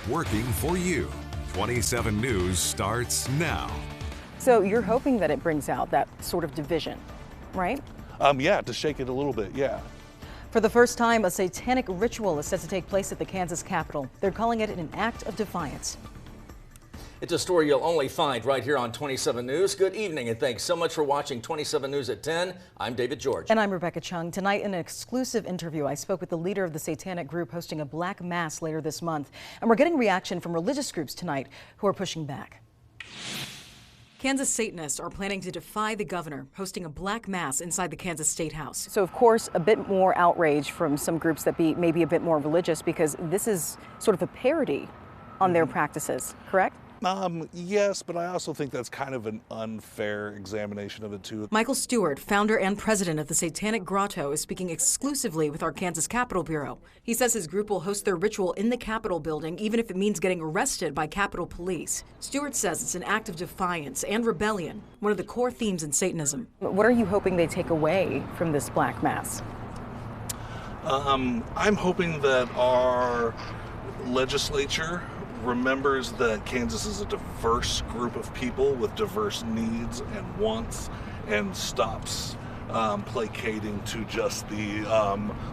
working for you. 27 News starts now. So you're hoping that it brings out that sort of division, right? Yeah, to shake it a little bit, yeah. For the first time, a satanic ritual is set to take place at the Kansas Capitol. They're calling it an act of defiance. It's a story you'll only find right here on 27 News. Good evening and thanks so much for watching 27 News at 10. I'm David George. And I'm Rebecca Chung. Tonight in an exclusive interview, I spoke with the leader of the satanic group hosting a black mass later this month. And we're getting reaction from religious groups tonight who are pushing back. Kansas Satanists are planning to defy the governor, hosting a black mass inside the Kansas statehouse. So, of course, a bit more outrage from some groups that may be a bit more religious, because this is sort of a parody on their practices, correct? Yes, but I also think that's kind of an unfair examination of it, too. Michael Stewart, founder and president of the Satanic Grotto, is speaking exclusively with our Kansas Capitol Bureau. He says his group will host their ritual in the Capitol building, even if it means getting arrested by Capitol Police. Stewart says it's an act of defiance and rebellion, one of the core themes in Satanism. What are you hoping they take away from this black mass? I'm hoping that our legislature remembers that Kansas is a diverse group of people with diverse needs and wants, and stops placating to just the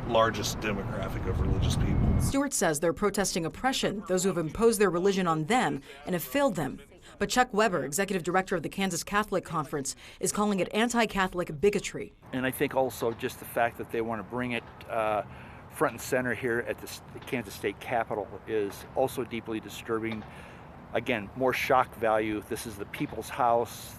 largest demographic of religious people. Stewart says they're protesting oppression, those who have imposed their religion on them and have failed them. But Chuck Weber, executive director of the Kansas Catholic Conference, is calling it anti-Catholic bigotry. And I think also just the fact that they want to bring it front and center here at the Kansas State Capitol is also deeply disturbing. Again, more shock value. This is the people's house.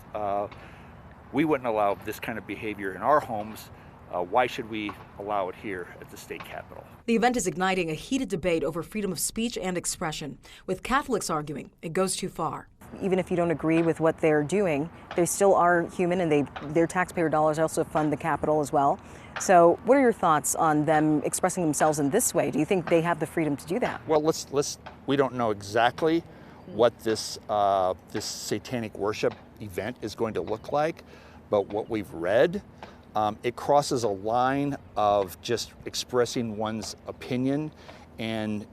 We wouldn't allow this kind of behavior in our homes. Why should we allow it here at the state capitol? The event is igniting a heated debate over freedom of speech and expression, with Catholics arguing it goes too far. Even if you don't agree with what they're doing, they still are human, and their taxpayer dollars also fund the Capitol as well. So what are your thoughts on them expressing themselves in this way? Do you think they have the freedom to do that? Well, we don't know exactly what this satanic worship event is going to look like, but what we've read, it crosses a line of just expressing one's opinion, and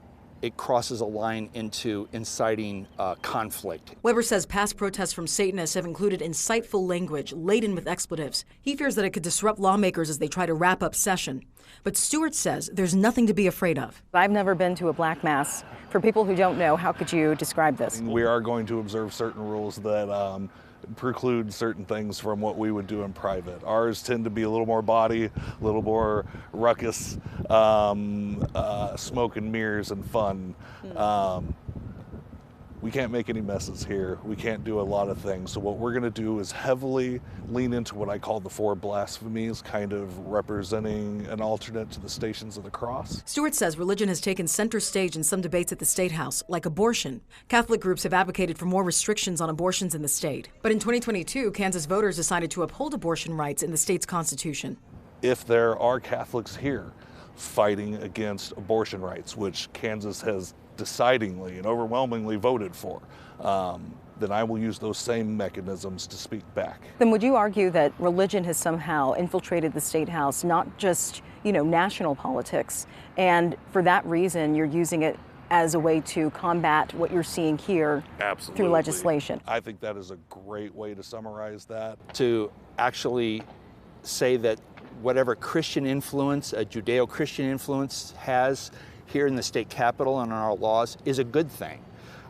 it crosses a line into inciting conflict. Weber says past protests from Satanists have included insightful language laden with expletives. He fears that it could disrupt lawmakers as they try to wrap up session. But Stewart says there's nothing to be afraid of. I've never been to a black mass. For people who don't know, how could you describe this? We are going to observe certain rules that preclude certain things from what we would do in private. Ours tend to be a little more body, a little more ruckus, smoke and mirrors and fun. We can't make any messes here. We can't do a lot of things. So what we're going to do is heavily lean into what I call the four blasphemies, kind of representing an alternate to the Stations of the Cross. Stewart says religion has taken center stage in some debates at the State House, like abortion. Catholic groups have advocated for more restrictions on abortions in the state. But in 2022, Kansas voters decided to uphold abortion rights in the state's constitution. If there are Catholics here fighting against abortion rights, which Kansas has decidingly and overwhelmingly voted for, then I will use those same mechanisms to speak back. Then would you argue that religion has somehow infiltrated the State House, not just, national politics, and for that reason you're using it as a way to combat what you're seeing here? Absolutely. Through legislation? I think that is a great way to summarize that. To actually say that whatever Christian influence, a Judeo-Christian influence has here in the state capitol and on our laws is a good thing.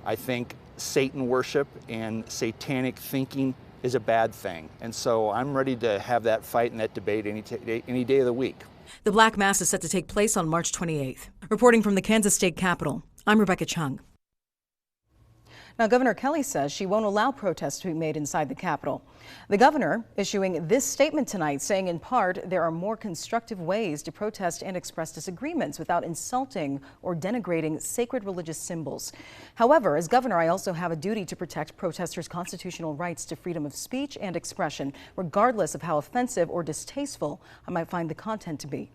I think Satan worship and satanic thinking is a bad thing. And so I'm ready to have that fight and that debate any day of the week. The Black Mass is set to take place on March 28th. Reporting from the Kansas State Capitol, I'm Rebecca Chung. Now, Governor Kelly says she won't allow protests to be made inside the Capitol. The governor issuing this statement tonight, saying in part there are more constructive ways to protest and express disagreements without insulting or denigrating sacred religious symbols. However, as governor, I also have a duty to protect protesters' constitutional rights to freedom of speech and expression, regardless of how offensive or distasteful I might find the content to be.